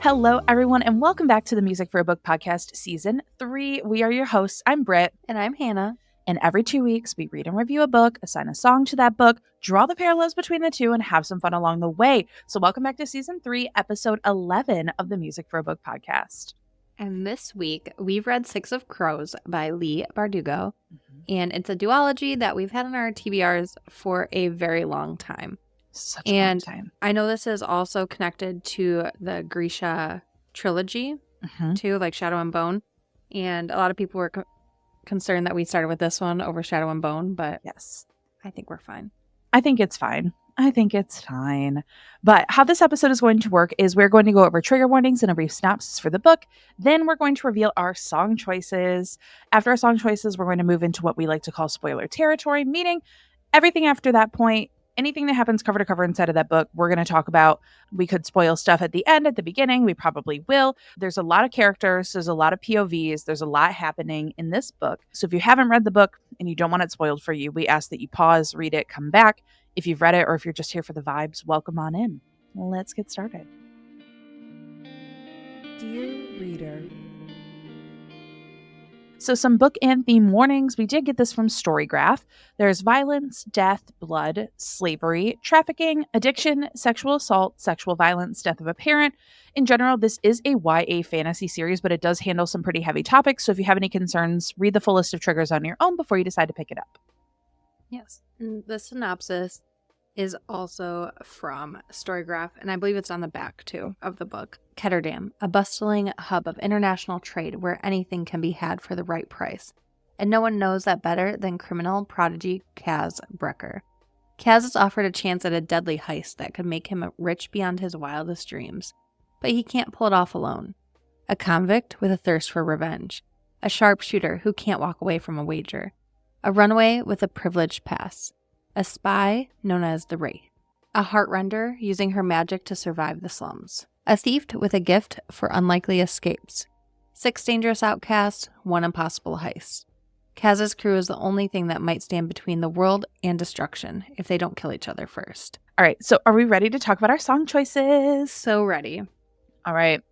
Hello, everyone, and welcome back to the Music for a Book podcast, Season 3. We are your hosts. I'm Britt. And I'm Hannah. And every 2 weeks, we read and review a book, assign a song to that book, draw the parallels between the two, and have some fun along the way. So welcome back to Season 3, Episode 11 of the Music for a Book podcast. And this week, we've read Six of Crows by Leigh Bardugo. And it's a duology that we've had in our TBRs for a very long time. Such a long time. I know this is also connected to the Grisha trilogy, too, like Shadow and Bone. And a lot of people were concerned that we started with this one over Shadow and Bone, but yes, I think we're fine. I think it's fine. But how this episode is going to work is we're going to go over trigger warnings and a brief synopsis for the book. Then we're going to reveal our song choices. After our song choices, we're going to move into what we like to call spoiler territory, meaning everything after that point, anything that happens cover to cover inside of that book, we're going to talk about. We could spoil stuff at the end, at the beginning. We probably will. There's a lot of characters. There's a lot of POVs. There's a lot happening in this book. So if you haven't read the book and you don't want it spoiled for you, we ask that you pause, read it, come back. If you've read it or if you're just here for the vibes, welcome on in. Let's get started. Dear reader. So some book and theme warnings. We did get this from Storygraph. There's violence, death, blood, slavery, trafficking, addiction, sexual assault, sexual violence, death of a parent. In general, this is a YA fantasy series, but it does handle some pretty heavy topics. So if you have any concerns, read the full list of triggers on your own before you decide to pick it up. Yes. And the synopsis is also from Storygraph, and I believe it's on the back, too, of the book. Ketterdam, a bustling hub of international trade where anything can be had for the right price. And no one knows that better than criminal prodigy Kaz Brecker. Kaz is offered a chance at a deadly heist that could make him rich beyond his wildest dreams. But he can't pull it off alone. A convict with a thirst for revenge. A sharpshooter who can't walk away from a wager. A runaway with a privileged past. A spy known as the Wraith. A heartrender using her magic to survive the slums. A thief with a gift for unlikely escapes. 6 dangerous outcasts, 1 impossible heist. Kaz's crew is the only thing that might stand between the world and destruction if they don't kill each other first. All right, so are we ready to talk about our song choices? So ready. All right.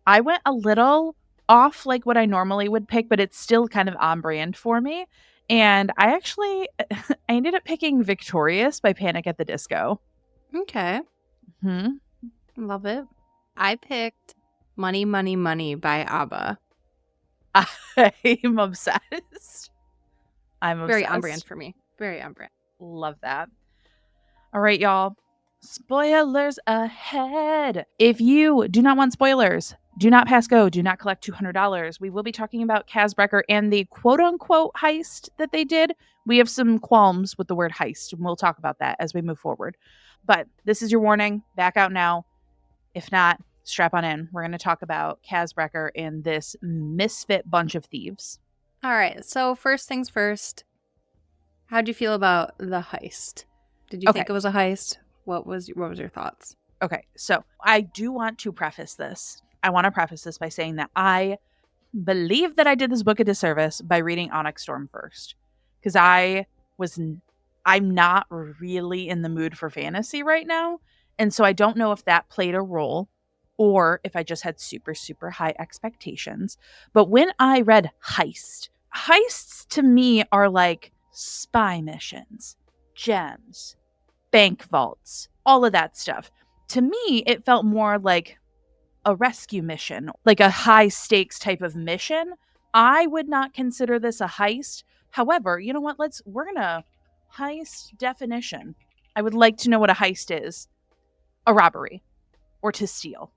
I went a little off like what I normally would pick, but it's still kind of on brand for me. And I ended up picking Victorious by Panic at the Disco. Okay. Love it. I picked Money, Money, Money by ABBA. I'm obsessed. Very on brand for me. Very on brand. Love that. All right, y'all. Spoilers ahead. If you do not want spoilers, do not pass go. Do not collect $200. We will be talking about Kaz Brecker and the quote-unquote heist that they did. We have some qualms with the word heist, and we'll talk about that as we move forward. But this is your warning. Back out now. If not, strap on in. We're going to talk about Kaz Brecker and this misfit bunch of thieves. All right. So first things first, how'd you feel about the heist? Did you think it was a heist? What was your thoughts? Okay, so I do want to preface this. I want to preface this by saying that I believe that I did this book a disservice by reading Onyx Storm first. Because I'm not really in the mood for fantasy right now. And so I don't know if that played a role or if I just had super, super high expectations. But when I read heists to me are like spy missions, gems, bank vaults, all of that stuff. To me, it felt more like a rescue mission, like a high stakes type of mission. I would not consider this a heist. However, you know what? We're going to heist definition. I would like to know what a heist is. A robbery or to steal.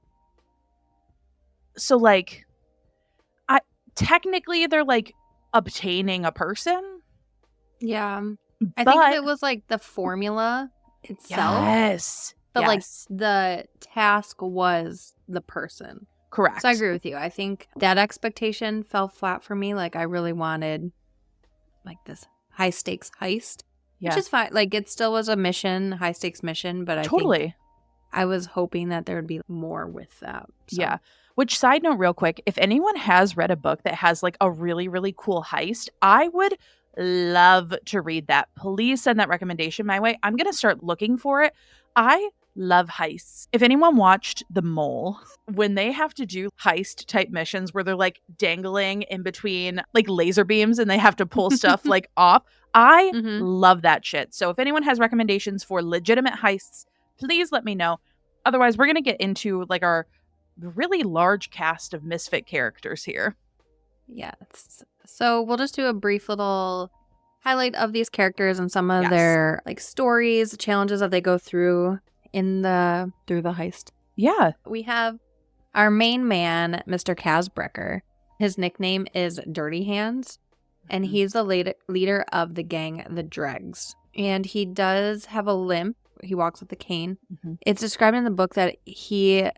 So technically they're like obtaining a person. Yeah. I think if it was like the formula itself. Yes. But like the task was the person. Correct. So I agree with you. I think that expectation fell flat for me. Like I really wanted like this high stakes heist. Yeah. Which is fine. Like it still was a mission, high stakes mission, but I think I was hoping that there would be more with that. So. Yeah. Which, side note real quick, if anyone has read a book that has like a really, really cool heist, I would love to read that. Please send that recommendation my way. I'm going to start looking for it. I love heists. If anyone watched The Mole, when they have to do heist type missions where they're like dangling in between like laser beams and they have to pull stuff like off, I love that shit. So if anyone has recommendations for legitimate heists, please let me know. Otherwise, we're going to get into like our really large cast of misfit characters here. Yes. So we'll just do a brief little highlight of these characters and some of their like stories, challenges that they go through through the heist. Yeah. We have our main man, Mr. Casbrecker. His nickname is Dirty Hands, and he's the leader of the gang, the Dregs. And he does have a limp. He walks with a cane. It's described in the book that he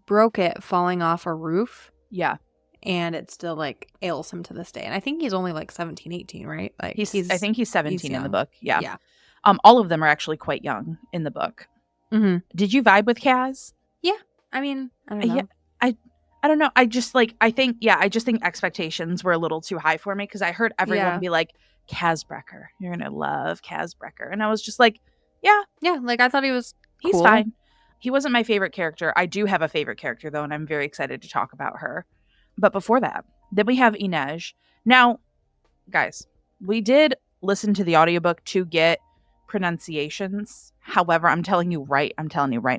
broke it falling off a roof. Yeah. And it still like ails him to this day. And I think he's only like 17, 18, right? Like I think he's 17 in the book. Yeah. Yeah. All of them are actually quite young in the book. Did you vibe with Kaz? Yeah. I mean, I don't know. Yeah, I don't know. I just I think expectations were a little too high for me because I heard everyone be like, Casbrecker, you're going to love Casbrecker. And I was just like, yeah. Yeah. Like I thought he's cool. Fine. He wasn't my favorite character. I do have a favorite character though, and I'm very excited to talk about her. But before that, then we have Inej. Now, guys, we did listen to the audiobook to get pronunciations. However, I'm telling you right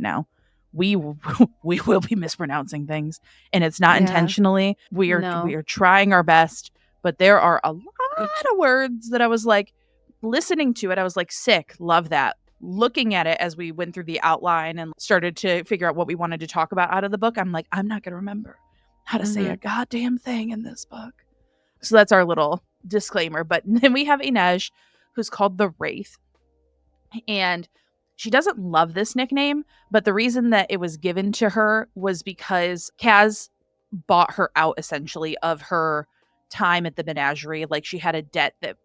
now, we will be mispronouncing things, and it's not intentionally. We are trying our best, but there are a lot of words that I was like, listening to it, I was like, sick, love that. Looking at it as we went through the outline and started to figure out what we wanted to talk about out of the book, I'm like, I'm not going to remember how to say a goddamn thing in this book. So that's our little disclaimer. But then we have Inej, who's called the Wraith. And she doesn't love this nickname, but the reason that it was given to her was because Kaz bought her out, essentially, of her time at the menagerie. Like, she had a debt that...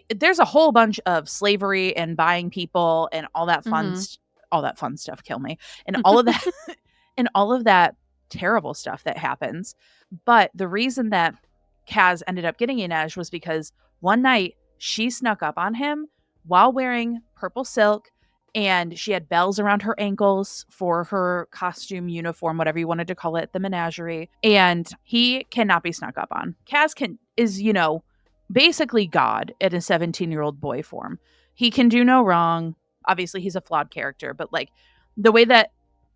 there's a whole bunch of slavery and buying people and all that fun all that fun stuff, kill me, and all of that and all of that terrible stuff that happens. But the reason that Kaz ended up getting Inej was because one night she snuck up on him while wearing purple silk, and she had bells around her ankles for her costume, uniform, whatever you wanted to call it, the menagerie. And he cannot be snuck up on. Kaz is basically God in a 17-year-old boy form. He can do no wrong. Obviously, he's a flawed character, but like the way that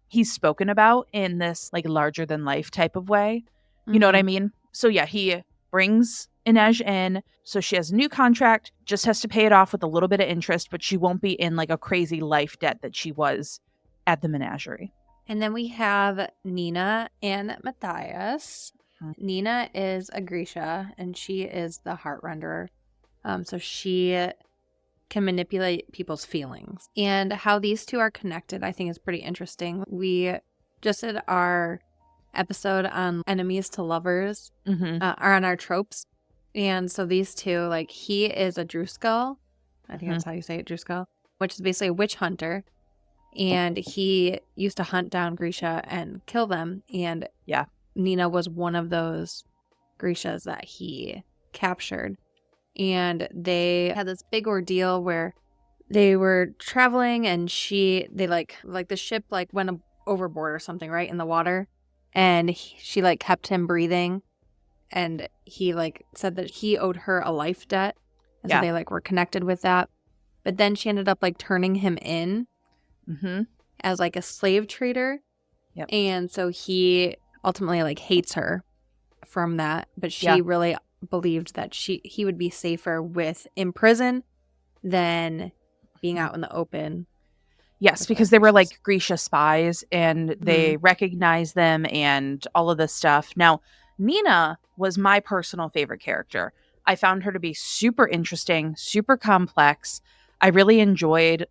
he's spoken about in this like larger than life type of way, you know what I mean? So yeah, he brings Inej in. So she has a new contract, just has to pay it off with a little bit of interest, but she won't be in like a crazy life debt that she was at the menagerie. And then we have Nina and Matthias. Nina is a Grisha, and she is the heart renderer. So she can manipulate people's feelings. And how these two are connected, I think, is pretty interesting. We just did our episode on enemies to lovers, are on our tropes. And so these two, like, he is a Druskull. I think that's how you say it, Druskull, which is basically a witch hunter. And he used to hunt down Grisha and kill them. And Nina was one of those Grishas that he captured. And they had this big ordeal where they were traveling, and they the ship like went overboard or something, right, in the water. And she like kept him breathing. And he like said that he owed her a life debt. And so they like were connected with that. But then she ended up like turning him in as like a slave trader. Yep. And so he ultimately like hates her from that. But she really believed that he would be safer in prison than being out in the open. Yes, because they were like Grisha spies, and they recognized them and all of this stuff. Now, Nina was my personal favorite character. I found her to be super interesting, super complex. I really enjoyed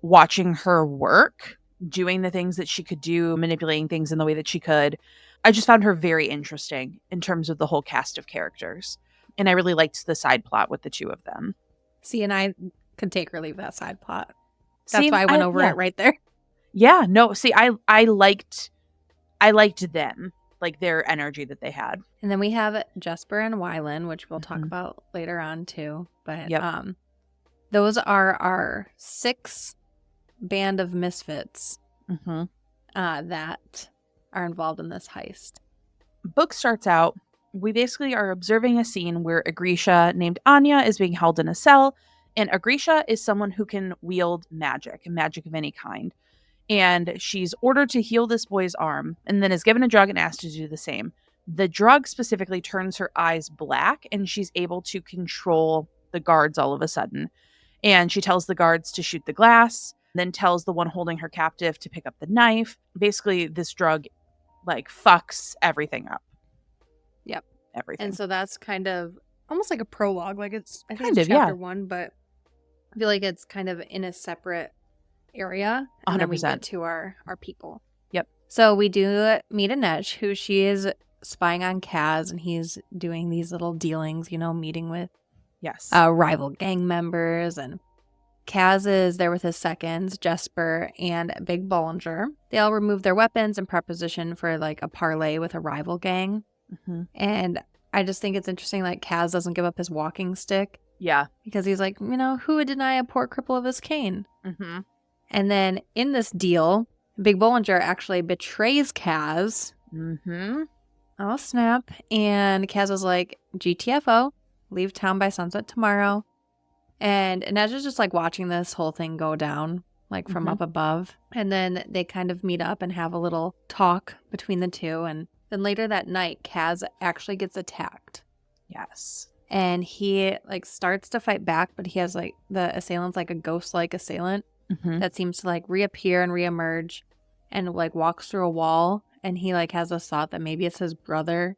watching her work, doing the things that she could do, manipulating things in the way that she could. I just found her very interesting in terms of the whole cast of characters. And I really liked the side plot with the two of them. See, and I could take or leave that side plot. That's why I went over it right there. Yeah, no, see, I liked them, like their energy that they had. And then we have Jesper and Wylan, which we'll talk about later on too. But those are our 6 band of misfits Mm-hmm. that are involved in this heist. Book starts out, we basically are observing a scene where a Grisha named Anya is being held in a cell, and a Grisha is someone who can wield magic of any kind. And she's ordered to heal this boy's arm and then is given a drug and asked to do the same. The drug specifically turns her eyes black and she's able to control the guards all of a sudden. And she tells the guards to shoot the glass, then tells the one holding her captive to pick up the knife. Basically, this drug like fucks everything up. Yep. Everything. And so that's kind of almost like a prologue. Like it's, I think Kind it's of, chapter yeah. 1, but I feel like it's kind of in a separate area. And 100%. then we get to our people. Yep. So we do meet Inej, who she is spying on Kaz, and he's doing these little dealings, you know, meeting with Yes. rival gang members. And Kaz is there with his seconds, Jesper and Big Bollinger. They all remove their weapons in preposition for like a parlay with a rival gang. Mm-hmm. And I just think it's interesting, like Kaz doesn't give up his walking stick. Yeah. Because he's like, you know, who would deny a poor cripple of his cane? Mm-hmm. And then in this deal, Big Bollinger actually betrays Kaz. Mm-hmm. Oh, snap. And Kaz was like, GTFO, leave town by sunset tomorrow. And Inej is just like watching this whole thing go down, like from up above. And then they kind of meet up and have a little talk between the two. And then later that night, Kaz actually gets attacked. Yes. And he like starts to fight back, but he has like the assailant's like a ghost-like assailant that seems to like reappear and reemerge and like walks through a wall. And he like has a thought that maybe it's his brother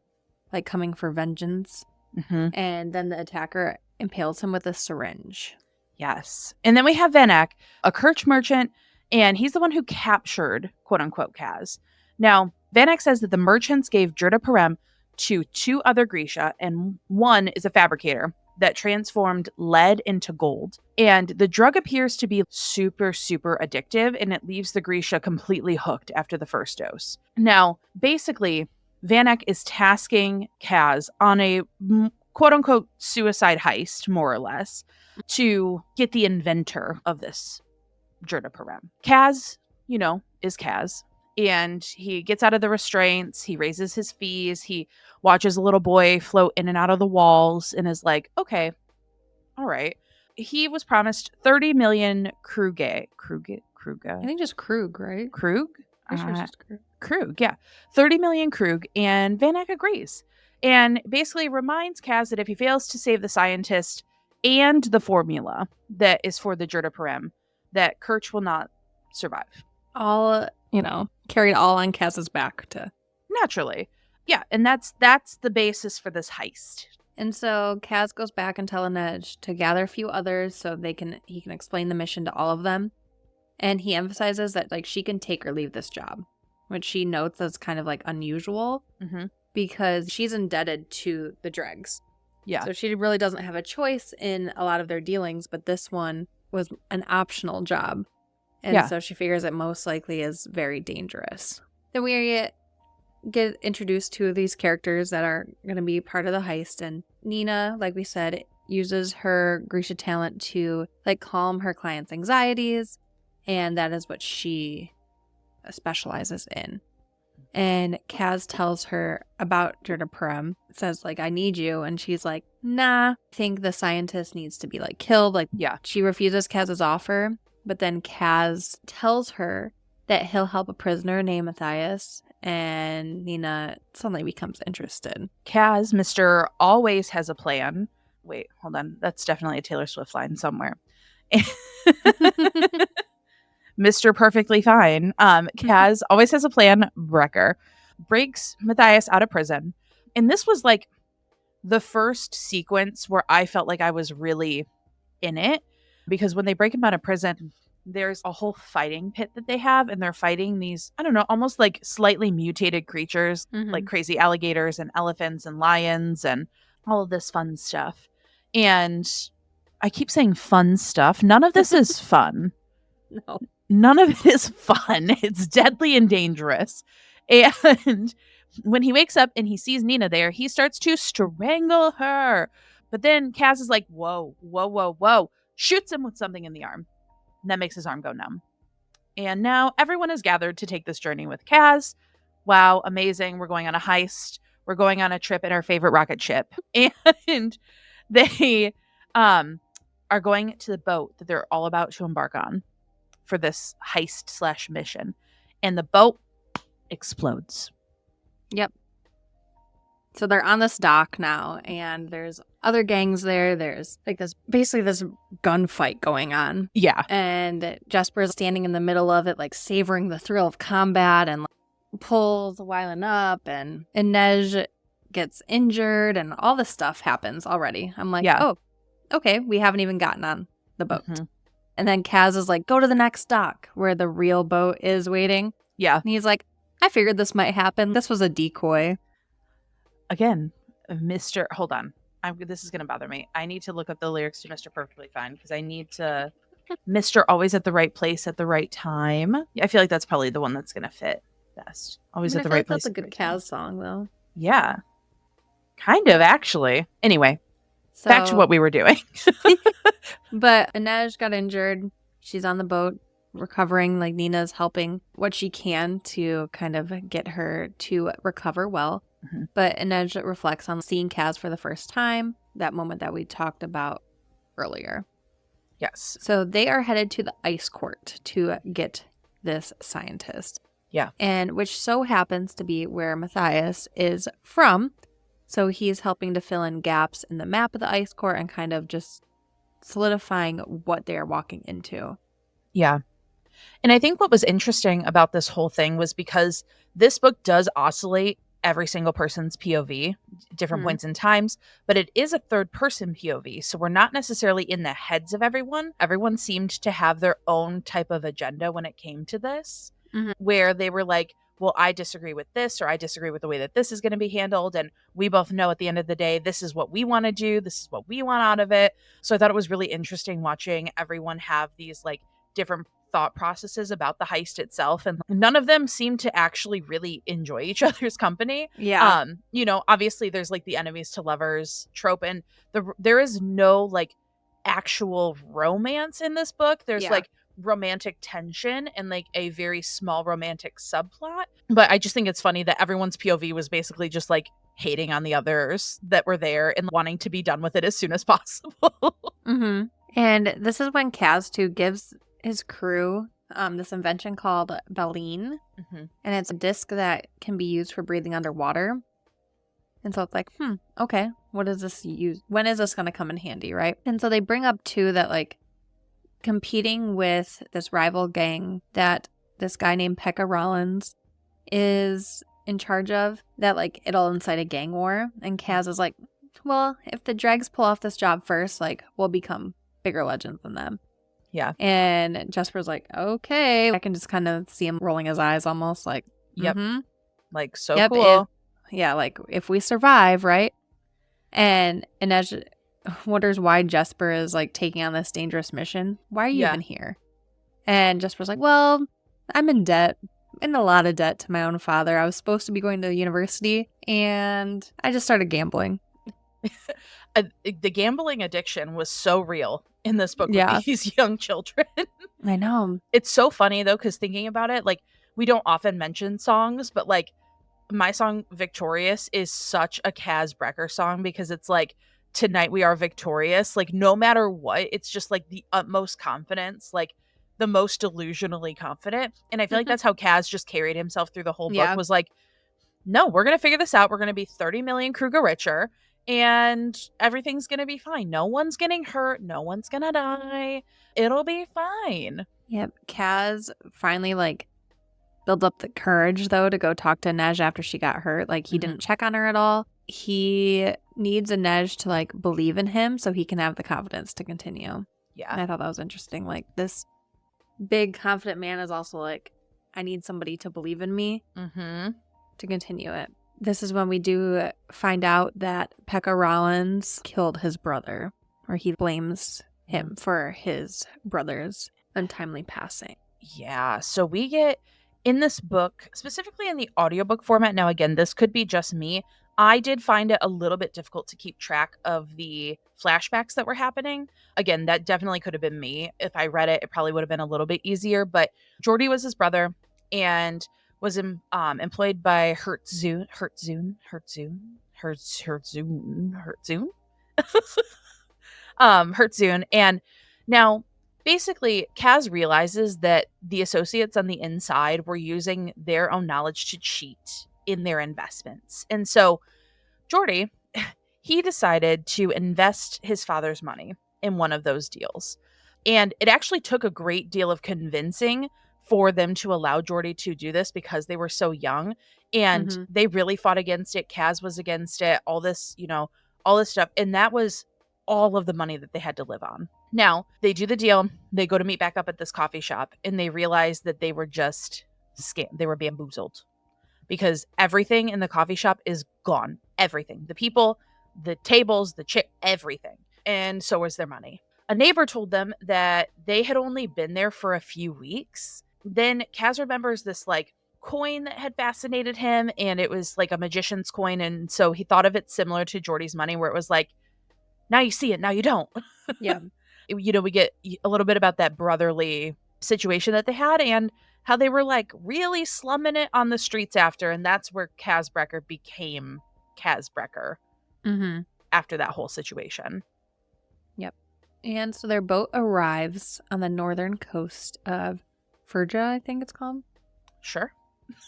like coming for vengeance. And then the attacker impales him with a syringe. Yes. And then we have Vanek, a Kirch merchant, and he's the one who captured, quote unquote, Kaz. Now, Vanek says that the merchants gave Drita Parem to 2 other Grisha, and one is a fabricator that transformed lead into gold. And the drug appears to be super, super addictive, and it leaves the Grisha completely hooked after the first dose. Now, basically, Vanek is tasking Kaz on a quote-unquote suicide heist, more or less, to get the inventor of this Drita Parem. Kaz, you know, is Kaz. And he gets out of the restraints. He raises his fees. He watches a little boy float in and out of the walls and is like, okay, all right. He was promised 30 million Kruge. I think just Krug, right? Krug? Pretty sure it's just Krug. Krug, yeah. 30 million Krug. And Vanek agrees. And basically reminds Kaz that if he fails to save the scientist and the formula that is for the Drita Parem, that Kirch will not survive. All, you know, carried all on Kaz's back to. Naturally. Yeah, and that's the basis for this heist. And so Kaz goes back and tells Inej to gather a few others so he can explain the mission to all of them. And he emphasizes that like she can take or leave this job, which she notes as kind of like unusual because she's indebted to the dregs. Yeah. So she really doesn't have a choice in a lot of their dealings, but this one was an optional job. And so she figures it most likely is very dangerous. Then we get introduced to these characters that are going to be part of the heist. And Nina, like we said, uses her Grisha talent to like calm her clients' anxieties. And that is what she specializes in. And Kaz tells her about Drita Parem, says like, I need you. And she's like, nah, I think the scientist needs to be like killed. Like, she refuses Kaz's offer. But then Kaz tells her that he'll help a prisoner named Matthias, and Nina suddenly becomes interested. Kaz, Mr. Always Has a Plan. Wait, hold on. That's definitely a Taylor Swift line somewhere. Mr. Perfectly Fine. Kaz always has a plan. Brecker breaks Matthias out of prison. And this was like the first sequence where I felt like I was really in it. Because when they break him out of prison, there's a whole fighting pit that they have, and they're fighting these, I don't know, almost like slightly mutated creatures, like crazy alligators and elephants and lions and all of this fun stuff. And I keep saying fun stuff. None of this is fun. No. None of it is fun. It's deadly and dangerous. And when he wakes up and he sees Nina there, he starts to strangle her. But then Kaz is like, whoa, whoa, whoa, whoa. Shoots him with something in the arm. And that makes his arm go numb. And now everyone is gathered to take this journey with Kaz. Wow, amazing. We're going on a heist. We're going on a trip in our favorite rocket ship. And they are going to the boat that they're all about to embark on for this heist / mission. And the boat explodes. Yep. So they're on this dock now, and there's other gangs there. There's like this gunfight going on. Yeah. And Jesper's standing in the middle of it, like savoring the thrill of combat, and like, pulls wiling up, and Nej gets injured, and all this stuff happens already. I'm like, oh, okay, we haven't even gotten on the boat. Mm-hmm. And then Kaz is like, go to the next dock where the real boat is waiting. Yeah. And he's like, I figured this might happen. This was a decoy. Again, Mr. Hold on. This is going to bother me. I need to look up the lyrics to Mr. Perfectly Fine because I need to... Mr. Always at the right place at the right time. I feel like that's probably the one that's going to fit best. Always at the right place. That's a good Kaz song, though. Yeah. Kind of, actually. Anyway, back to what we were doing. But Nej got injured. She's on the boat recovering. Like, Nina's helping what she can to kind of get her to recover well. Mm-hmm. But Nej reflects on seeing Kaz for the first time, that moment that we talked about earlier. Yes. So they are headed to the ice court to get this scientist. Yeah. And which so happens to be where Matthias is from. So he's helping to fill in gaps in the map of the ice court and kind of just solidifying what they're walking into. Yeah. And I think what was interesting about this whole thing was because this book does oscillate every single person's POV, different points in times, but it is a third person POV. So we're not necessarily in the heads of everyone. Everyone seemed to have their own type of agenda when it came to this, where they were like, well, I disagree with this, or I disagree with the way that this is going to be handled. And we both know at the end of the day, this is what we want to do. This is what we want out of it. So I thought it was really interesting watching everyone have these like different thought processes about the heist itself, and none of them seem to actually really enjoy each other's company. Yeah. You know, obviously there's like the enemies to lovers trope, and there is no like actual romance in this book. There's like romantic tension and like a very small romantic subplot, but I just think it's funny that everyone's POV was basically just like hating on the others that were there and wanting to be done with it as soon as possible. And this is when Kaz too gives his crew this invention called baleen, and it's a disc that can be used for breathing underwater. And so it's like, okay, what is this use? When is this going to come in handy, right? And so they bring up too that like competing with this rival gang that this guy named Pekka Rollins is in charge of, that like it'll incite a gang war. And Kaz is like, well, if the dregs pull off this job first, like we'll become bigger legends than them. Yeah. And Jesper's like, okay. I can just kind of see him rolling his eyes almost like, yep. Like, so cool. Like, if we survive, right? And Inej wonders why Jesper is, like, taking on this dangerous mission. Why are you even here? And Jesper's like, well, I'm in debt. In a lot of debt to my own father. I was supposed to be going to university, and I just started gambling. The gambling addiction was so real in this book with these young children. I know. It's so funny, though, because thinking about it, like, we don't often mention songs, but, like, my song Victorious is such a Kaz Brecker song because it's like, tonight we are victorious. Like, no matter what, it's just, like, the utmost confidence, like, the most delusionally confident. And I feel like that's how Kaz just carried himself through the whole book, was like, no, we're going to figure this out. We're going to be 30 million Kruger richer. And everything's going to be fine. No one's getting hurt. No one's going to die. It'll be fine. Yep. Kaz finally, like, builds up the courage, though, to go talk to Inej after she got hurt. Like, he didn't check on her at all. He needs Inej to, like, believe in him so he can have the confidence to continue. Yeah. And I thought that was interesting. Like, this big, confident man is also like, I need somebody to believe in me to continue it. This is when we do find out that Pekka Rollins killed his brother, or he blames him for his brother's untimely passing. Yeah, so we get in this book, specifically in the audiobook format, now again, this could be just me, I did find it a little bit difficult to keep track of the flashbacks that were happening. Again, that definitely could have been me. If I read it, it probably would have been a little bit easier. But Geordie was his brother and was employed by Hertzune. And now basically Kaz realizes that the associates on the inside were using their own knowledge to cheat in their investments. And so Geordie, he decided to invest his father's money in one of those deals. And it actually took a great deal of convincing for them to allow Geordie to do this because they were so young and they really fought against it. Kaz was against it, all this, all this stuff. And that was all of the money that they had to live on. Now, they do the deal. They go to meet back up at this coffee shop and they realize that they were just scammed. They were bamboozled because everything in the coffee shop is gone. Everything. The people, the tables, the chick, everything. And so was their money. A neighbor told them that they had only been there for a few weeks. Then Kaz remembers this coin that had fascinated him, and it was like a magician's coin. And so he thought of it similar to Geordie's money, where it was like, now you see it, now you don't. Yeah. We get a little bit about that brotherly situation that they had and how they were really slumming it on the streets after. And that's where Kaz Brecker became Kaz Brecker after that whole situation. Yep. And so their boat arrives on the northern coast of Ferja, I think it's called. Sure.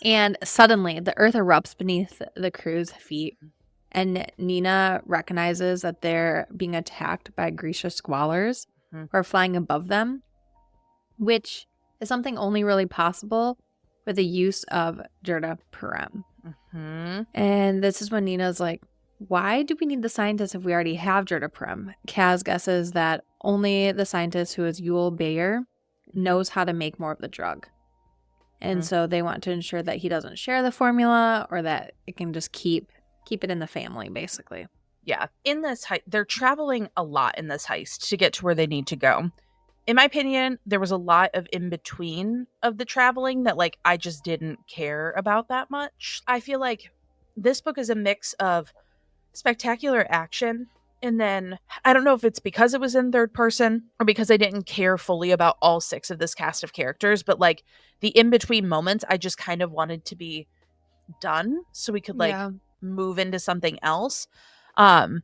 And suddenly the earth erupts beneath the crew's feet. And Nina recognizes that they're being attacked by Grisha squallers who are flying above them, which is something only really possible with the use of Jirda Purem. And this is when Nina's like, why do we need the scientist if we already have Jirda Purem? Kaz guesses that only the scientist, who is Yul Bayer, knows how to make more of the drug. And so they want to ensure that he doesn't share the formula or that it can just keep it in the family, basically. Yeah. In this heist, they're traveling a lot in this heist to get to where they need to go. In my opinion, there was a lot of in between of the traveling that I just didn't care about that much. I feel like this book is a mix of spectacular action, and then I don't know if it's because it was in third person or because I didn't care fully about all 6 of this cast of characters, but the in between moments I just kind of wanted to be done so we could move into something else. I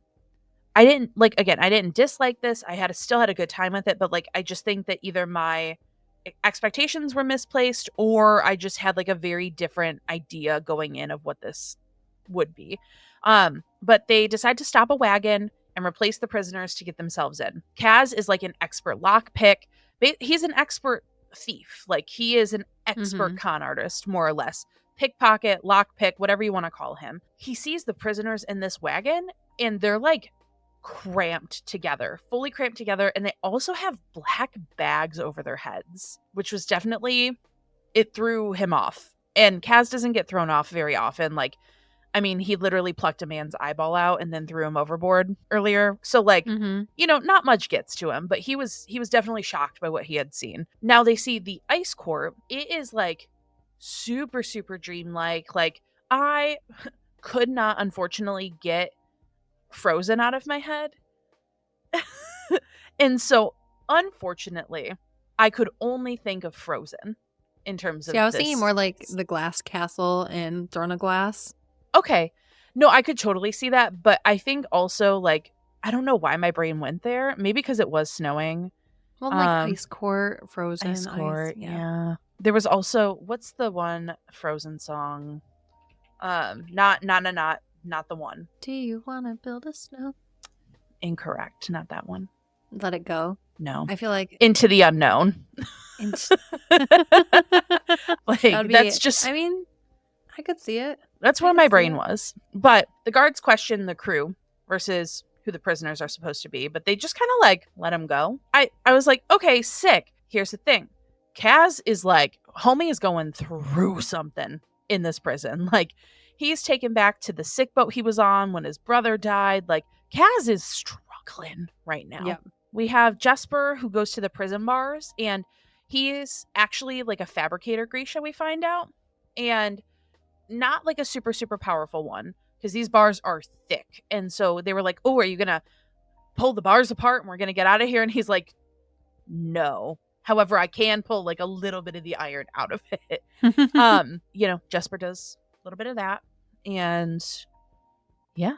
didn't dislike this. I still had a good time with it, but I just think that either my expectations were misplaced or I just had a very different idea going in of what this would be. But they decide to stop a wagon and replace the prisoners to get themselves in. Kaz is an expert lockpick. He's an expert thief. He is an expert con artist, more or less. Pickpocket, lockpick, whatever you want to call him. He sees the prisoners in this wagon and they're cramped together, fully cramped together. And they also have black bags over their heads, which was definitely, it threw him off. And Kaz doesn't get thrown off very often. He literally plucked a man's eyeball out and then threw him overboard earlier. So not much gets to him, but he was definitely shocked by what he had seen. Now they see the Ice Corp. It is super, super dreamlike. I could not, unfortunately, get Frozen out of my head. And so, unfortunately, I could only think of Frozen in terms of I was thinking more the glass castle in Throne of Glass. Okay. No, I could totally see that, but I think also I don't know why my brain went there. Maybe because it was snowing. Well, Ice Court, Frozen. Ice Court, yeah. There was also, what's the one Frozen song? Not the one. Do you want to build a snow? Incorrect. Not that one. Let It Go. No. I feel like Into the Unknown. That's just. I mean, I could see it. That's where my brain was. But the guards question the crew versus who the prisoners are supposed to be, but they just kind of let him go. I was like, okay, sick. Here's the thing. Kaz is homie is going through something in this prison. He's taken back to the sick boat he was on when his brother died. Kaz is struggling right now. Yeah. We have Jesper, who goes to the prison bars, and He's actually like a fabricator, Grisha, we find out. And not like a super, super powerful one, because these bars are thick. And so they were like, oh, are you going to pull the bars apart and we're going to get out of here? And he's like, no. However, I can pull like a little bit of the iron out of it. Jesper does a little bit of that. And yeah.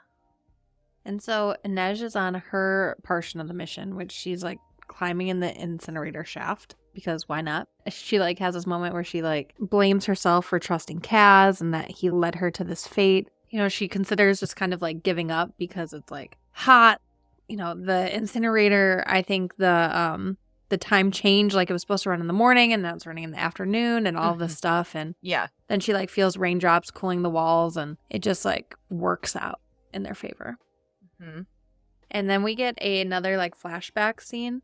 And so Inej is on her portion of the mission, which she's like climbing in the incinerator shaft, because why not? She like has this moment where she like blames herself for trusting Kaz and that he led her to this fate. She considers just kind of like giving up because it's like hot. The incinerator, I think the time changed, like it was supposed to run in the morning and now it's running in the afternoon and all this stuff. And yeah, then she like feels raindrops cooling the walls and it just like works out in their favor. And then we get another like flashback scene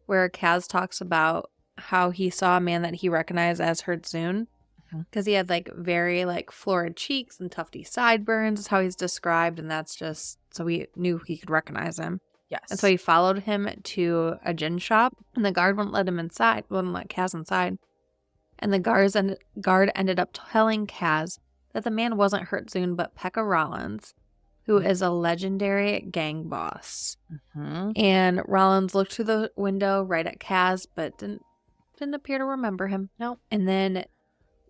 where Kaz talks about how he saw a man that he recognized as Hertzun, because he had like very like florid cheeks and tufty sideburns is how he's described, and that's just so we knew he could recognize him. Yes. And so he followed him to a gin shop, and the guard wouldn't let Kaz inside. And the guard ended up telling Kaz that the man wasn't Hertzun but Pekka Rollins, who is a legendary gang boss. And Rollins looked through the window right at Kaz, but didn't appear to remember him. No. And then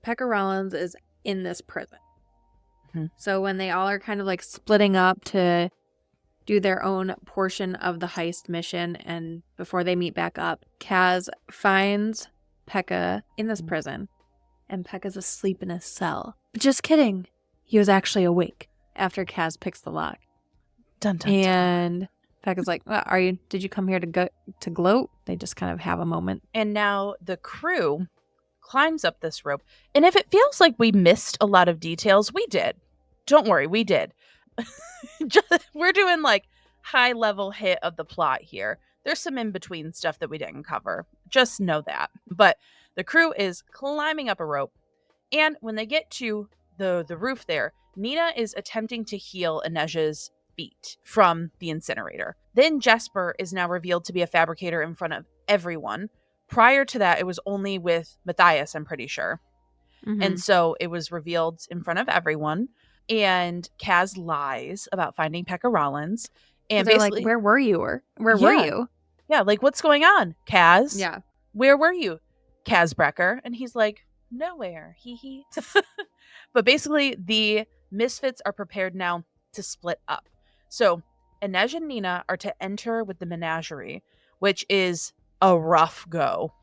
Pekka Rollins is in this prison. So when they all are kind of like splitting up to do their own portion of the heist mission, and before they meet back up, Kaz finds Pekka in this prison, and Pekka's asleep in his cell. But just kidding. He was actually awake after Kaz picks the lock. Dun, dun, and Pekka's like, well, did you come here to gloat? They just kind of have a moment. And now the crew climbs up this rope. And if it feels like we missed a lot of details, we did. Don't worry, we did. We're doing like high level hit of the plot here. There's some in between stuff that we didn't cover. Just know that. But the crew is climbing up a rope. And when they get to the roof there, Nina is attempting to heal Inej's feet from the incinerator. Then Jesper is now revealed to be a fabricator in front of everyone. Prior to that, it was only with Matthias, I'm pretty sure. And so it was revealed in front of everyone. And Kaz lies about finding Pekka Rollins. And they're basically, like, where were you? Or where were you? Yeah, like, what's going on, Kaz? Yeah. Where were you, Kaz Brecker? And he's like, nowhere. Hee hee. But basically, the misfits are prepared now to split up. So Inej and Nina are to enter with the menagerie, which is a rough go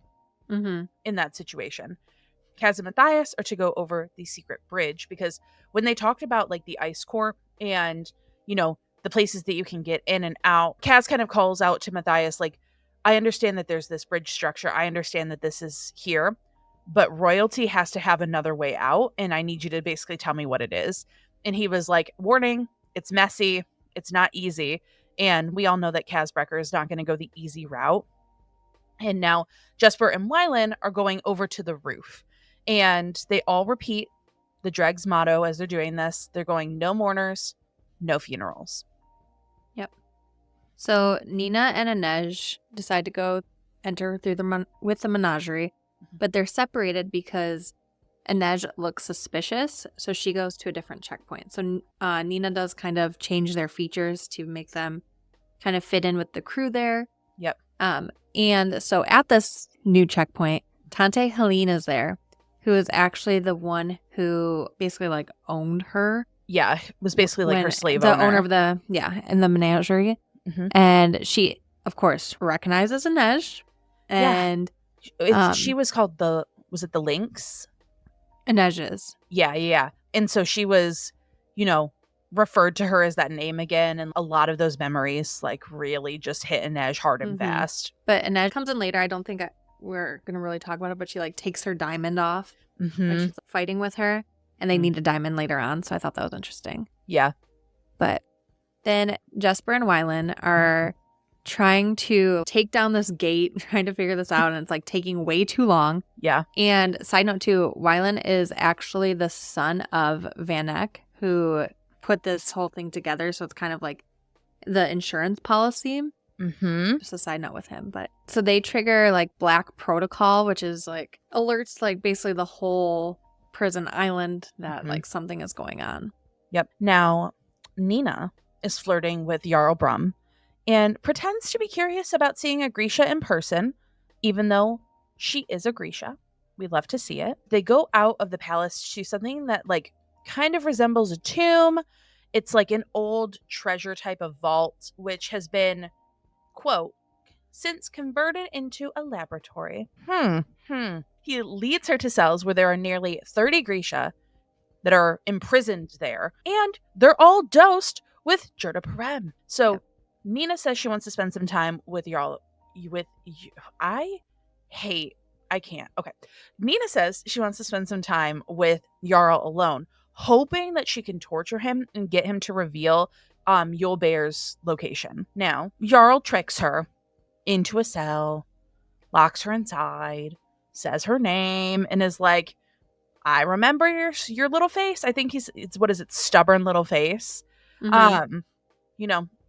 in that situation. Kaz and Matthias are to go over the secret bridge, because when they talked about like the ice core and, the places that you can get in and out, Kaz kind of calls out to Matthias, like, I understand that there's this bridge structure. I understand that this is here, but royalty has to have another way out. And I need you to basically tell me what it is. And he was like, warning, it's messy. It's not easy. And we all know that Kaz Brecker is not going to go the easy route. And now Jesper and Wylan are going over to the roof. And they all repeat the Dregs motto as they're doing this. They're going, no mourners, no funerals. Yep. So Nina and Inej decide to go enter through with the menagerie, but they're separated because Inej looks suspicious, so she goes to a different checkpoint. So Nina does kind of change their features to make them kind of fit in with the crew there. Yep. And so at this new checkpoint, Tante Helene is there, who is actually the one who basically like owned her. Yeah, was basically like her slave owner. The owner of in the menagerie. And she, of course, recognizes Inej. And she was called was it the Lynx? Inej's. Yeah. And so she was, referred to her as that name again. And a lot of those memories like really just hit Inej hard and fast. But Inej comes in later. I don't think we're going to really talk about it, but she like takes her diamond off when she's fighting with her. And they need a diamond later on. So I thought that was interesting. Yeah. But then Jesper and Wylan are trying to take down this gate, trying to figure this out. And it's like taking way too long. Yeah. And side note too, Wylan is actually the son of Van Eck, who put this whole thing together. So it's kind of like the insurance policy. Mm-hmm. Just a side note with him. But so they trigger like Black Protocol, which is like alerts like basically the whole prison island that like something is going on. Yep. Now, Nina is flirting with Jarl Brum and pretends to be curious about seeing a Grisha in person, even though she is a Grisha. We'd love to see it. They go out of the palace to something that like kind of resembles a tomb. It's like an old treasure type of vault, which has been, quote, since converted into a laboratory. He leads her to cells where there are nearly 30 Grisha that are imprisoned there, and they're all dosed with Jurda. So Nina says she wants to spend some time with y'all. I can't. Okay. Nina says she wants to spend some time with Jarl alone, hoping that she can torture him and get him to reveal Yulbear's location. Now, Jarl tricks her into a cell, locks her inside, says her name, and is like, I remember your little face. I think it's what is it, stubborn little face.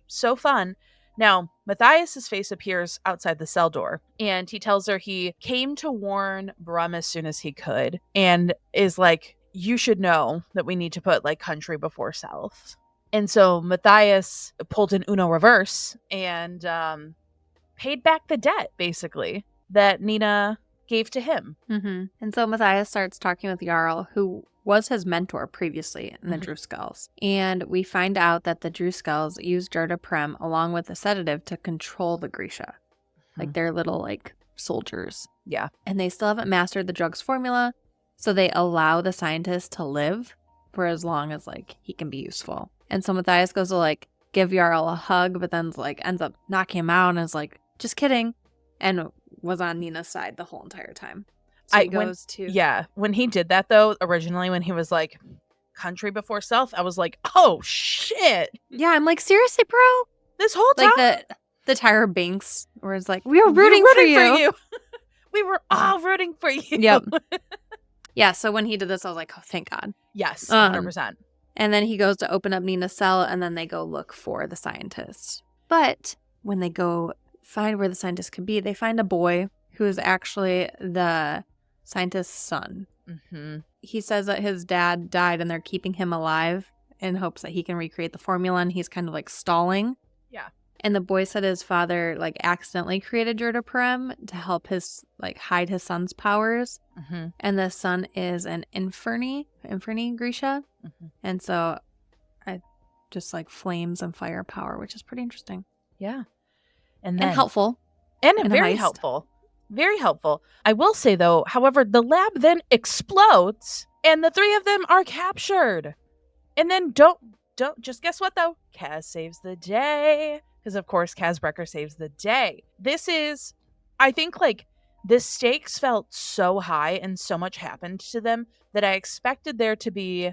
So fun. Now, Matthias's face appears outside the cell door, and he tells her he came to warn Brum as soon as he could, and is like, you should know that we need to put like country before self. And so Matthias pulled an Uno reverse and paid back the debt, basically, that Nina gave to him. And so Matthias starts talking with Jarl, who was his mentor previously in the Druskulls. And we find out that the Druskulls use Jurda along with a sedative to control the Grisha. Like they're little like soldiers. Yeah. And they still haven't mastered the drug's formula, so they allow the scientist to live for as long as like he can be useful. And so Matthias goes to like give Jarl a hug, but then like ends up knocking him out and is like, just kidding. And was on Nina's side the whole entire time. So he goes to... Yeah. When he did that, though, originally when he was like, country before self, I was like, oh, shit. Yeah, I'm like, seriously, bro? This whole time? Like the Tyra Banks, where it's like, we were rooting for you. We were all rooting for you. Yep. Yeah, so when he did this, I was like, oh, thank God. Yes, 100%. And then he goes to open up Nina's cell, and then they go look for the scientist. But when they go find where the scientist could be, they find a boy who is actually the scientist's son. He says that his dad died and they're keeping him alive in hopes that he can recreate the formula, and he's kind of like stalling. Yeah. And the boy said his father like accidentally created Jurda to help his like hide his son's powers. And the son is an Inferni Grisha. And so I just like flames and fire power, which is pretty interesting. Yeah. And helpful. And very helpful. Very helpful. I will say, though, however, the lab then explodes and the three of them are captured. And then don't just guess what, though? Kaz saves the day. Because, of course, Kaz Brecker saves the day. This is, I think, like, the stakes felt so high and so much happened to them that I expected there to be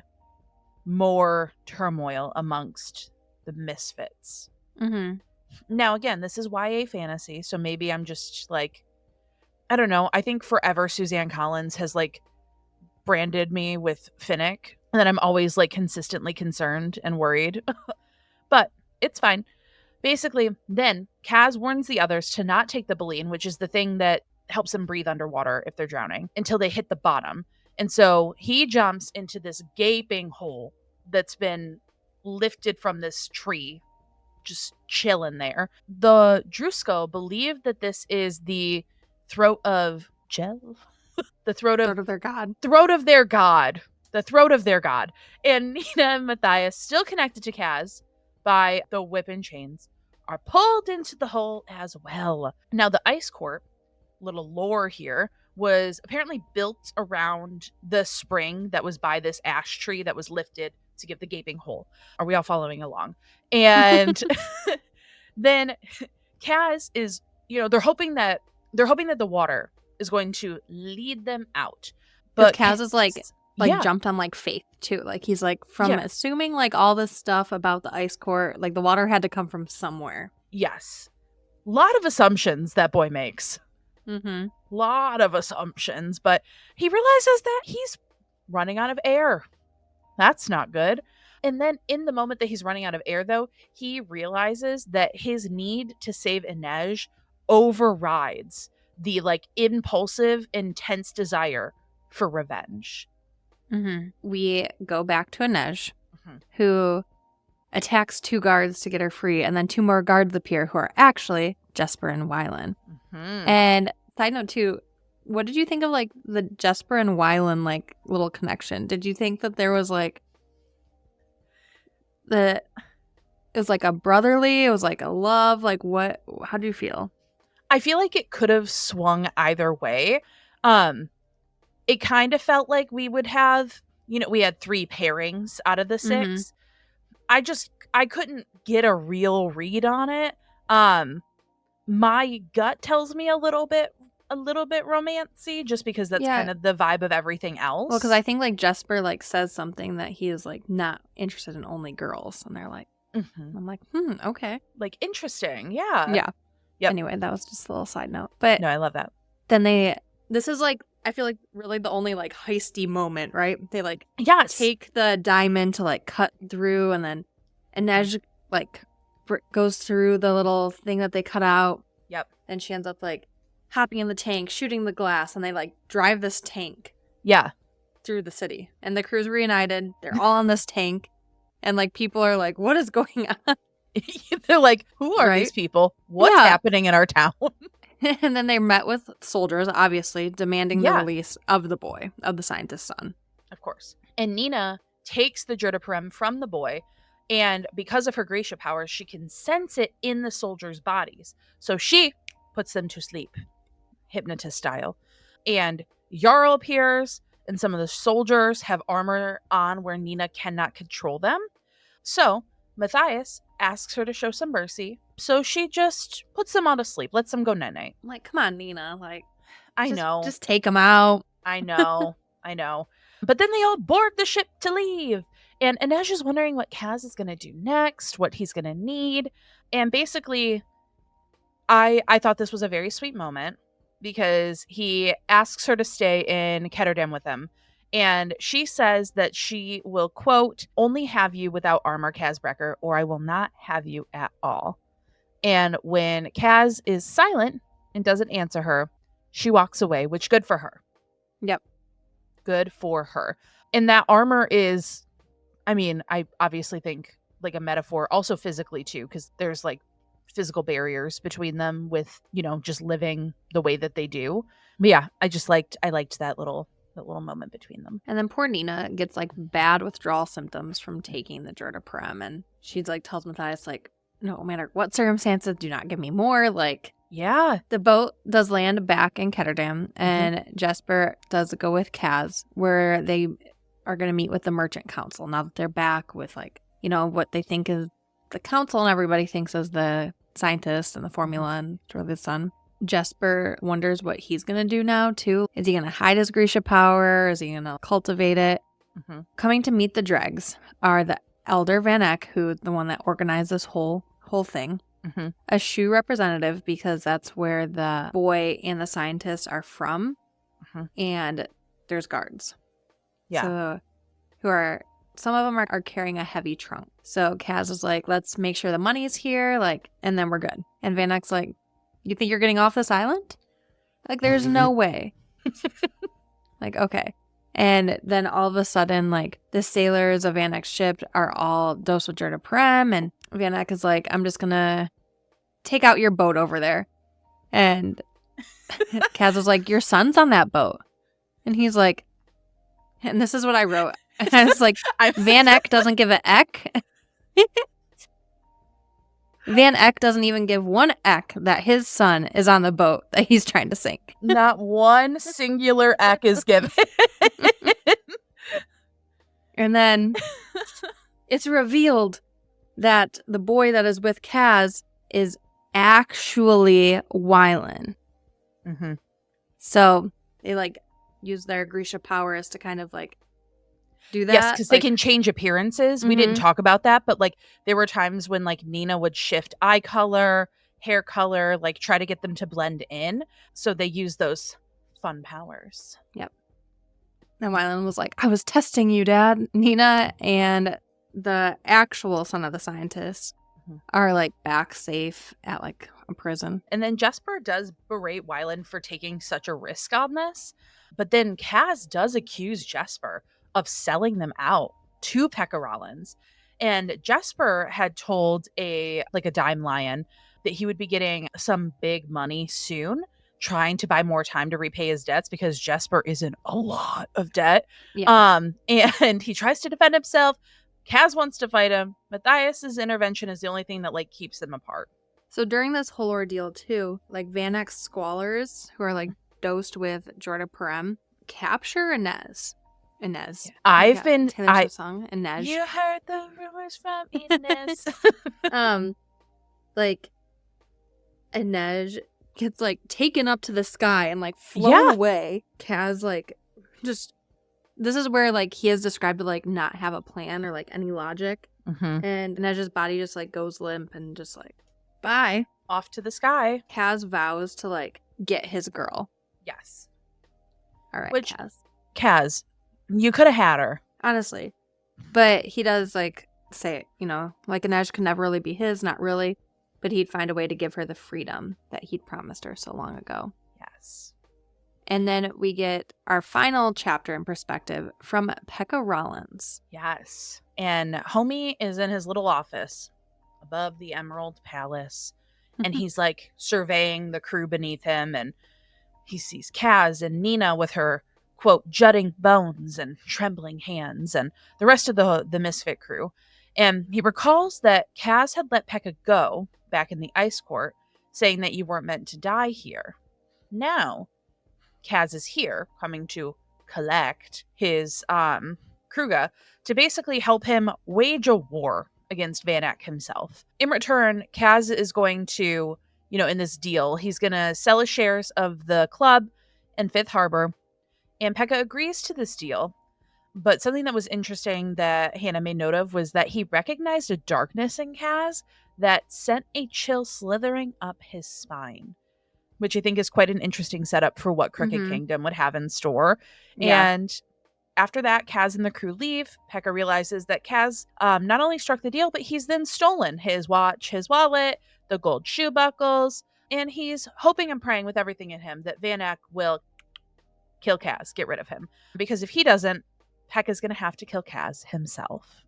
more turmoil amongst the misfits. Now, again, this is YA fantasy, so maybe I'm just like, I don't know. I think forever Suzanne Collins has like branded me with Finnick, and that I'm always like consistently concerned and worried. But it's fine. Basically, then Kaz warns the others to not take the baleen, which is the thing that helps them breathe underwater if they're drowning, until they hit the bottom. And so he jumps into this gaping hole that's been lifted from this tree, just chilling there. The Druskull believe that this is the throat of Jel? The throat of their god. Throat of their god. The throat of their god. And Nina and Matthias, still connected to Kaz by the whip and chains, are pulled into the hole as well. Now, the Ice Court, little lore here, was apparently built around the spring that was by this ash tree that was lifted to give the gaping hole. Are we all following along? And then Kaz is, they're hoping that the water is going to lead them out. But Kaz is like jumped on like faith too. Like he's like assuming like all this stuff about the Ice Court, like the water had to come from somewhere. Yes. Lot of assumptions that boy makes. Lot of assumptions, but he realizes that he's running out of air. That's not good. And then in the moment that he's running out of air, though, he realizes that his need to save Inej overrides the like impulsive, intense desire for revenge. Mm-hmm. We go back to Inej, Mhm. who attacks 2 guards to get her free, and then 2 more guards appear who are actually Jesper and Wylan. Mhm. And side note too, what did you think of like the Jesper and Wylan like little connection? Did you think that there was like it was like a brotherly, it was like a love, like what, how do you feel? I feel like it could have swung either way. It kind of felt like we would have, we had 3 pairings out of the 6. I couldn't get a real read on it. My gut tells me a little bit romancy, just because that's kind of the vibe of everything else. Well, because I think like Jesper like says something that he is like not interested in only girls, and they're like, I'm like, okay, like interesting, yeah. Yep. Anyway, that was just a little side note, but no, I love that. Then this is like, I feel like really the only like heisty moment, right? They like take the diamond to like cut through, and then Inej like goes through the little thing that they cut out. Yep. And she ends up like hopping in the tank, shooting the glass, and they like drive this tank. Yeah. Through the city. And the crew's reunited. They're all on this tank. And like people are like, what is going on? They're like, who are these people? What's happening in our town? And then they met with soldiers, obviously, demanding the release of the boy, of the scientist's son. Of course. And Nina takes the Jurdaprem from the boy, and because of her Grisha powers, she can sense it in the soldiers' bodies. So she puts them to sleep, hypnotist style. And Jarl appears, and some of the soldiers have armor on where Nina cannot control them. So Matthias asks her to show some mercy, so she just puts them all to sleep, lets them go night-night. I'm like, come on, Nina. Like, I know. Just take them out. I know. But then they all board the ship to leave. And Inej is wondering what Kaz is going to do next, what he's going to need. And basically, I thought this was a very sweet moment, because he asks her to stay in Ketterdam with him. And she says that she will, quote, only have you without armor, Kazbrecker, or I will not have you at all. And when Kaz is silent and doesn't answer her, she walks away, which good for her. Yep. Good for her. And that armor is, I mean, I obviously think like a metaphor, also physically too, because there's like physical barriers between them with, just living the way that they do. But yeah, I liked that little moment between them. And then poor Nina gets like bad withdrawal symptoms from taking the Jurdaprem, and she's like tells Matthias like, no matter what circumstances, do not give me more. Like, yeah. The boat does land back in Ketterdam, and Jesper does go with Kaz, where they are going to meet with the Merchant Council now that they're back with like, what they think is the council and everybody thinks is the scientist and the formula and sort of his son. Jesper wonders what he's going to do now, too. Is he going to hide his Grisha power? Is he going to cultivate it? Coming to meet the dregs are the Elder Van Eck, who the one that organized this whole thing. A Shu representative, because that's where the boy and the scientist are from. And there's guards. Yeah. So, some of them are carrying a heavy trunk. So Kaz is like, let's make sure the money's here, like, and then we're good. And Van Eck's like, you think you're getting off this island? Like, there's no way. Like, okay. And then all of a sudden, like, the sailors of Van Eck's ship are all dosed with Jurdaprem, and Van Eck is like, I'm just gonna take out your boat over there. And Kaz was like, your son's on that boat. And he's like, and this is what I wrote. I was like, Van Eck doesn't give an eck. Van Eck doesn't even give one eck that his son is on the boat that he's trying to sink. Not one singular eck is given. And then it's revealed that the boy that is with Kaz is actually Wylan. So they like use their Grisha powers to kind of like do that. Yes, because they can change appearances. We didn't talk about that, but like there were times when like Nina would shift eye color, hair color, like try to get them to blend in. So they use those fun powers. Yep. And Wylan was like, I was testing you, Dad. Nina and the actual son of the scientist are like back safe at like a prison. And then Jesper does berate Wyland for taking such a risk on this. But then Kaz does accuse Jesper of selling them out to Pekka Rollins. And Jesper had told a dime lion that he would be getting some big money soon, trying to buy more time to repay his debts because Jesper is in a lot of debt. Yeah. And he tries to defend himself. Kaz wants to fight him. Matthias's intervention is the only thing that like keeps them apart. So during this whole ordeal too, like Van Eck's squalors, who are like dosed with Jorda Perem, capture Inez. I've been Taylor Swift song Inez. You heard the rumors from Inez. Like Inez gets like taken up to the sky and like flown away. Kaz like just, this is where like he is described to like not have a plan or like any logic. Mm-hmm. And Inez's body just like goes limp and just like bye. Off to the sky. Kaz vows to like get his girl. Yes. All right, Which, Kaz. Kaz, you could have had her. Honestly. But he does like say, you know, like Inez could never really be his, not really. But he'd find a way to give her the freedom that he'd promised her so long ago. Yes. And then we get our final chapter in perspective from Pekka Rollins. Yes. And Homie is in his little office above the Emerald Palace. And he's like surveying the crew beneath him. And he sees Kaz and Nina with her, quote, jutting bones and trembling hands and the rest of the misfit crew. And he recalls that Kaz had let Pekka go back in the ice court, saying that you weren't meant to die here. Now, Kaz is here, coming to collect his Kruga to basically help him wage a war against Van Eck himself. In return, Kaz is going to, in this deal, he's going to sell his shares of the club and Fifth Harbor, and Pekka agrees to this deal. But something that was interesting that Hannah made note of was that he recognized a darkness in Kaz that sent a chill slithering up his spine, which I think is quite an interesting setup for what Crooked Kingdom would have in store. Yeah. And after that, Kaz and the crew leave. Pekka realizes that Kaz not only struck the deal, but he's then stolen his watch, his wallet, the gold shoe buckles, and he's hoping and praying with everything in him that Van Eck will kill Kaz, get rid of him. Because if he doesn't, Pekka's going to have to kill Kaz himself.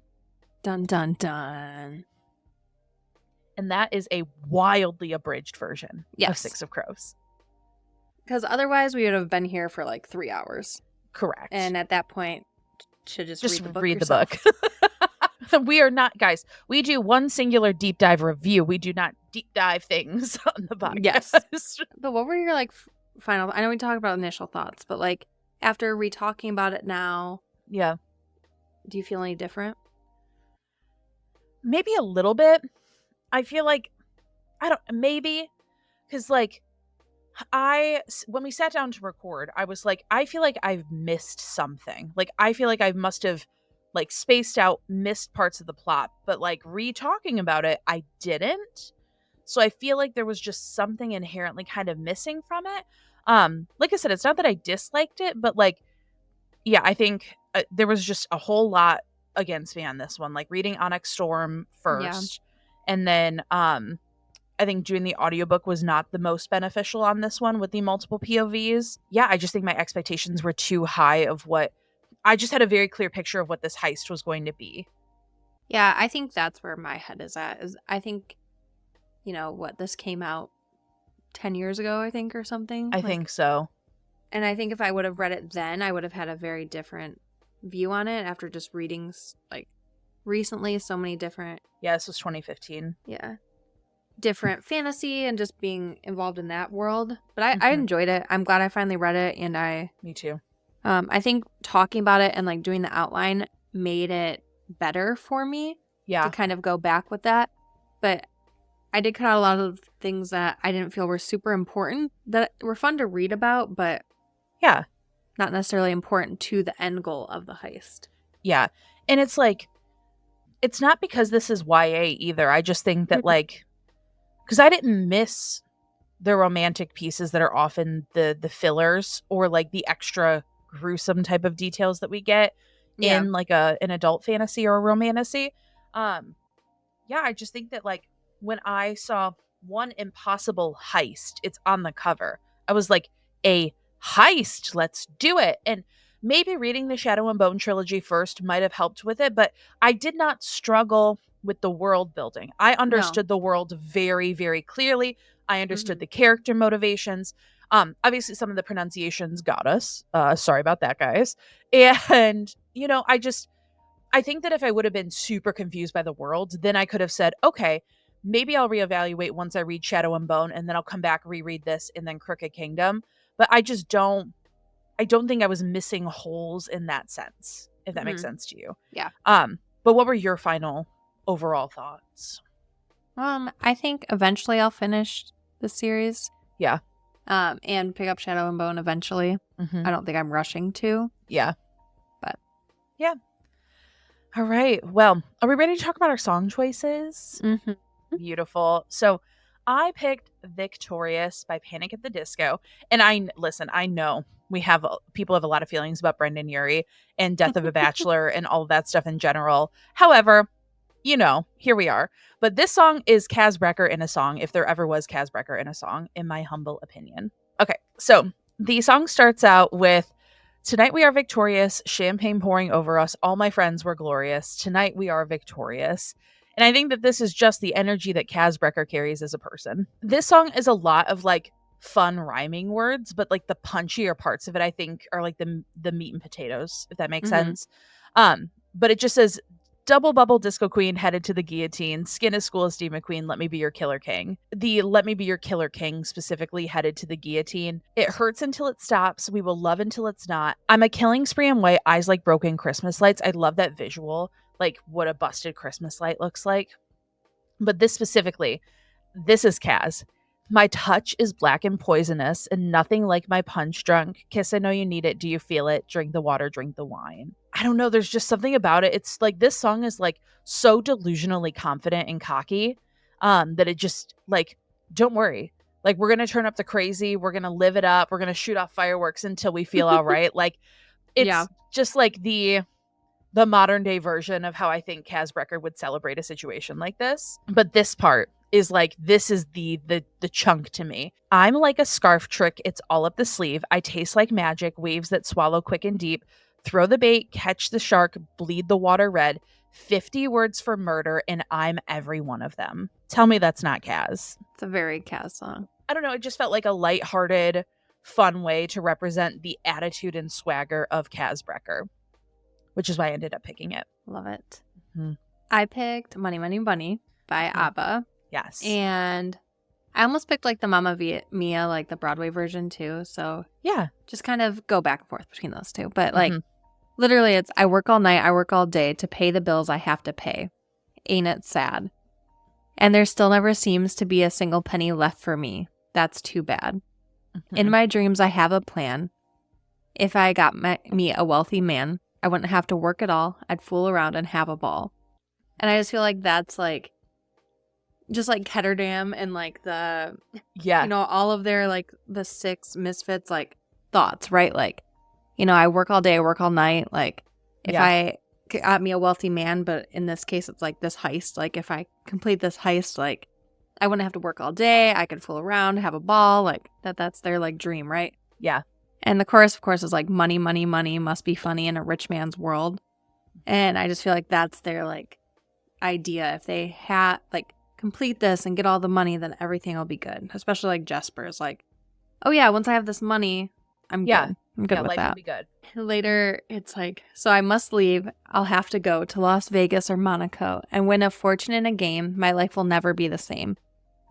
Dun, dun, dun. And that is a wildly abridged version of Six of Crows. Because otherwise we would have been here for like 3 hours. Correct. And at that point, should just read the book. We are not, guys, we do one singular deep dive review. We do not deep dive things on the podcast. Yes. But what were your like final, I know we talked about initial thoughts, but like after re-talking about it now, yeah, do you feel any different? Maybe a little bit. I feel like, maybe, because like, when we sat down to record, I was like, I feel like I've missed something. Like, I feel like I must have like spaced out, missed parts of the plot, but like re-talking about it, I didn't. So I feel like there was just something inherently kind of missing from it. Like I said, it's not that I disliked it, but like, yeah, I think there was just a whole lot against me on this one. Like reading Onyx Storm first, and then I think doing the audiobook was not the most beneficial on this one with the multiple POVs. Yeah, I just think my expectations were too high of what I just had a very clear picture of what this heist was going to be. Yeah, I think that's where my head is at. I think, this came out 10 years ago, I think, or something. I think so. And I think if I would have read it then, I would have had a very different view on it after just reading, like, recently so many different... Yeah, this was 2015. Yeah. Different fantasy and just being involved in that world. But I enjoyed it. I'm glad I finally read it, and Me too. I think talking about it and, like, doing the outline made it better for me. Yeah. To kind of go back with that. But I did cut out a lot of things that I didn't feel were super important, that were fun to read about, but... Yeah. Not necessarily important to the end goal of the heist. Yeah. And it's like, it's not because this is YA either. I just think that like, because I didn't miss the romantic pieces that are often the fillers or like the extra gruesome type of details that we get in like an adult fantasy or a romantasy. Yeah, I just think that like when I saw One Impossible Heist, it's on the cover, I was like, a heist, let's do it. And maybe reading the Shadow and Bone trilogy first might have helped with it, but I did not struggle with the world building. I understood the world very, very clearly. I understood the character motivations. Obviously some of the pronunciations got us. Sorry about that, guys. And, you know, I think that if I would have been super confused by the world, then I could have said, okay, maybe I'll reevaluate once I read Shadow and Bone, and then I'll come back, reread this, and then Crooked Kingdom. But I don't think I was missing holes in that sense, if that makes sense to you. Yeah. But what were your final overall thoughts? I think eventually I'll finish the series. Yeah. And pick up Shadow and Bone eventually. Mm-hmm. I don't think I'm rushing to. Yeah. But. Yeah. All right. Well, are we ready to talk about our song choices? Mm-hmm. Beautiful. So I picked Victorious by Panic at the Disco. And I know people have a lot of feelings about Brendan Urie and Death of a Bachelor and all of that stuff in general. However, you know, here we are. But this song is Kaz Brekker in a song, if there ever was Kaz Brekker in a song, in my humble opinion. Okay, so the song starts out with, tonight we are victorious, champagne pouring over us, all my friends were glorious, tonight we are victorious. And I think that this is just the energy that Kaz Brekker carries as a person. This song is a lot of like fun rhyming words, but like the punchier parts of it, I think, are like the meat and potatoes, if that makes sense. But it just says, double bubble disco queen headed to the guillotine, skin as school as Steve McQueen, let me be your killer king. The let me be your killer king specifically headed to the guillotine. It hurts until it stops. We will love until it's not. I'm a killing spree in white, eyes like broken Christmas lights. I love that visual, like what a busted Christmas light looks like. But this specifically, this is Kaz. My touch is black and poisonous and nothing like my punch drunk. Kiss, I know you need it. Do you feel it? Drink the water, drink the wine. I don't know. There's just something about it. It's like this song is like so delusionally confident and cocky that it just like, don't worry. Like we're going to turn up the crazy. We're going to live it up. We're going to shoot off fireworks until we feel all right. Like it's just like the modern day version of how I think Kaz Brekker would celebrate a situation like this. But this part is like, this is the chunk to me. I'm like a scarf trick. It's all up the sleeve. I taste like magic, waves that swallow quick and deep. Throw the bait, catch the shark, bleed the water red. 50 words for murder, and I'm every one of them. Tell me that's not Kaz. It's a very Kaz song. I don't know. It just felt like a lighthearted, fun way to represent the attitude and swagger of Kaz Brekker, which is why I ended up picking it. Love it. Mm-hmm. I picked Money, Money, Bunny by ABBA. Yes. And I almost picked like the Mamma Mia, like the Broadway version too. So yeah, just kind of go back and forth between those two. But like literally it's, I work all night, I work all day to pay the bills I have to pay. Ain't it sad? And there still never seems to be a single penny left for me. That's too bad. In my dreams, I have a plan. If I got me a wealthy man, I wouldn't have to work at all. I'd fool around and have a ball. And I just feel like that's like, just like Ketterdam and like the, you know, all of their like the 6 misfits like thoughts, right? Like, you know, I work all day, I work all night. Like if I got me a wealthy man, but in this case, it's like this heist. Like if I complete this heist, like I wouldn't have to work all day. I could fool around, have a ball. Like that's their like dream, right? Yeah. And the chorus, of course, is like money, money, money must be funny in a rich man's world. And I just feel like that's their like idea. If they had like complete this and get all the money, then everything will be good. Especially like Jesper's like, oh yeah, once I have this money, I'm good. I'm good with life that. Will be good. Later, it's like, so I must leave. I'll have to go to Las Vegas or Monaco and win a fortune in a game. My life will never be the same.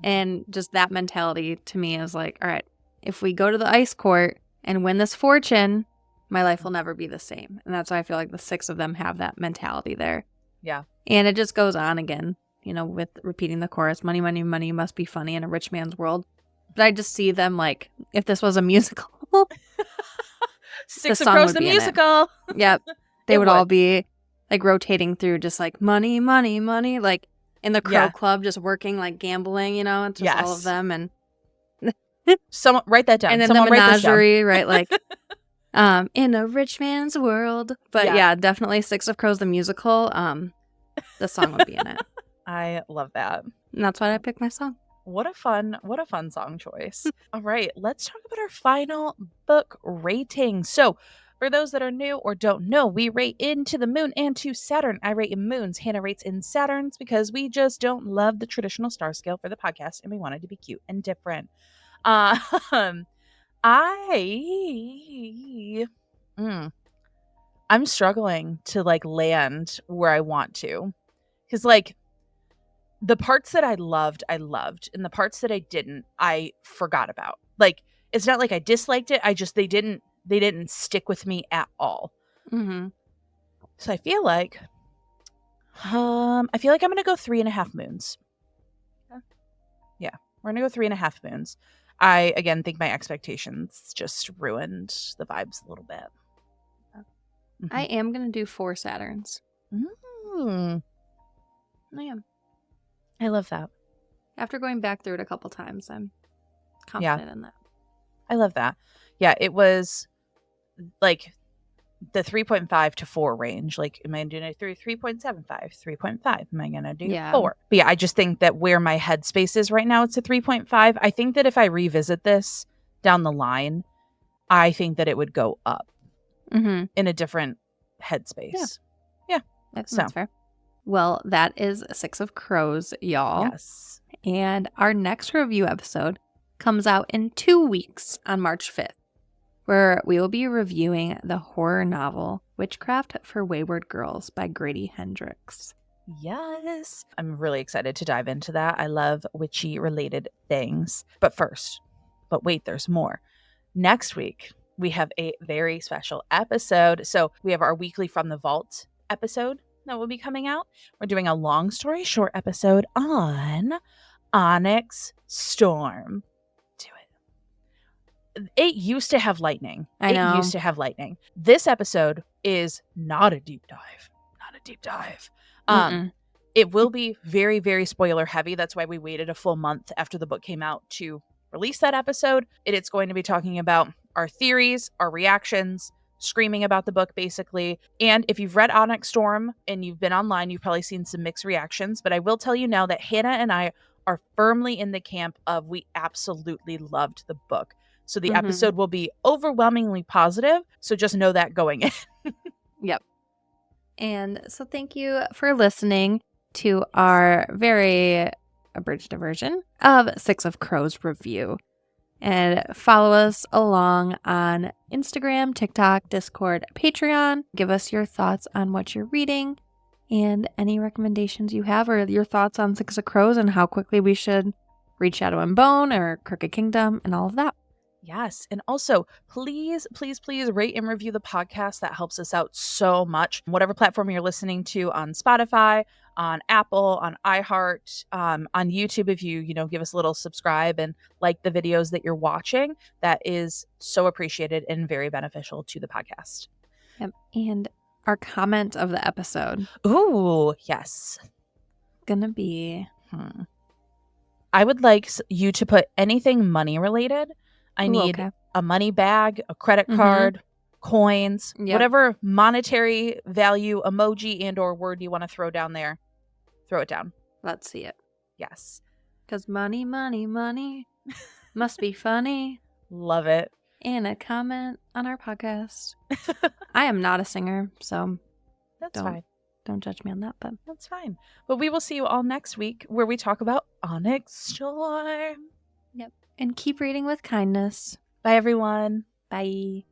And just that mentality to me is like, all right, if we go to the ice court and win this fortune, my life will never be the same. And that's why I feel like the 6 of them have that mentality there. Yeah. And it just goes on again, you know, with repeating the chorus, money, money, money must be funny in a rich man's world. But I just see them like, if this was a musical. 6 of Crows the musical. Yep. They would all be like rotating through just like money, money, money. Like in the Crow Club, just working, like gambling, you know, just all of them. And someone write that down. And then someone the menagerie, right? Like In a rich man's world. But yeah, definitely Six of Crows the musical. The song would be in it. I love that. And that's why I picked my song. What a fun song choice. All right, let's talk about our final book rating. So, for those that are new or don't know, we rate into the moon and to Saturn. I rate in moons. Hannah rates in Saturns because we just don't love the traditional star scale for the podcast and we wanted to be cute and different. I'm struggling to like land where I want to. Cuz like the parts that I loved, and the parts that I didn't, I forgot about. Like it's not like I disliked it. They didn't stick with me at all. Mm-hmm. So I feel like I'm gonna go 3.5 moons. Yeah, we're gonna go 3.5 moons. I again think my expectations just ruined the vibes a little bit. Mm-hmm. I am gonna do 4 Saturns. I am. I love that. After going back through it a couple times, I'm confident in that. I love that. Yeah, it was like the 3.5 to 4 range. Like, am I doing a 3.75, 3.5? Am I going to do 4? But yeah, I just think that where my headspace is right now, it's a 3.5. I think that if I revisit this down the line, I think that it would go up in a different headspace. Yeah. That's fair. Well, that is Six of Crows, y'all. Yes. And our next review episode comes out in 2 weeks on March 5th, where we will be reviewing the horror novel Witchcraft for Wayward Girls by Grady Hendrix. Yes. I'm really excited to dive into that. I love witchy-related things. But wait, there's more. Next week, we have a very special episode. So we have our weekly From the Vault episode that will be coming out. We're doing a long story short episode on Onyx Storm. Do it. It used to have lightning. I know. It used to have lightning. This episode is not a deep dive. It will be very, very spoiler heavy. That's why we waited a full month after the book came out to release that episode. It's going to be talking about our theories, our reactions, screaming about the book basically. And if you've read Onyx Storm and you've been online, you've probably seen some mixed reactions, but I will tell you now that Hannah and I are firmly in the camp of we absolutely loved the book. So the episode will be overwhelmingly positive. So just know that going in. Yep. And so thank you for listening to our very abridged version of Six of Crows review. And follow us along on Instagram, TikTok, Discord, Patreon. Give us your thoughts on what you're reading and any recommendations you have, or your thoughts on Six of Crows and how quickly we should read Shadow and Bone or Crooked Kingdom and all of that. Yes. And also, please, please, please rate and review the podcast. That helps us out so much. Whatever platform you're listening to, on Spotify, on Apple, on iHeart, on YouTube, if you give us a little subscribe and like the videos that you're watching, that is so appreciated and very beneficial to the podcast. Yep. And our comment of the episode. Ooh, yes. Gonna be... I would like you to put anything money related. I need a money bag, a credit card, coins, whatever monetary value emoji and or word you want to throw down there. Throw it down. Let's see it. Yes. Because money, money, money must be funny. Love it. And a comment on our podcast. I am not a singer, so that's fine. Don't judge me on that, but that's fine. But we will see you all next week where we talk about Onyx Storm. Yep. And keep reading with kindness. Bye, everyone. Bye.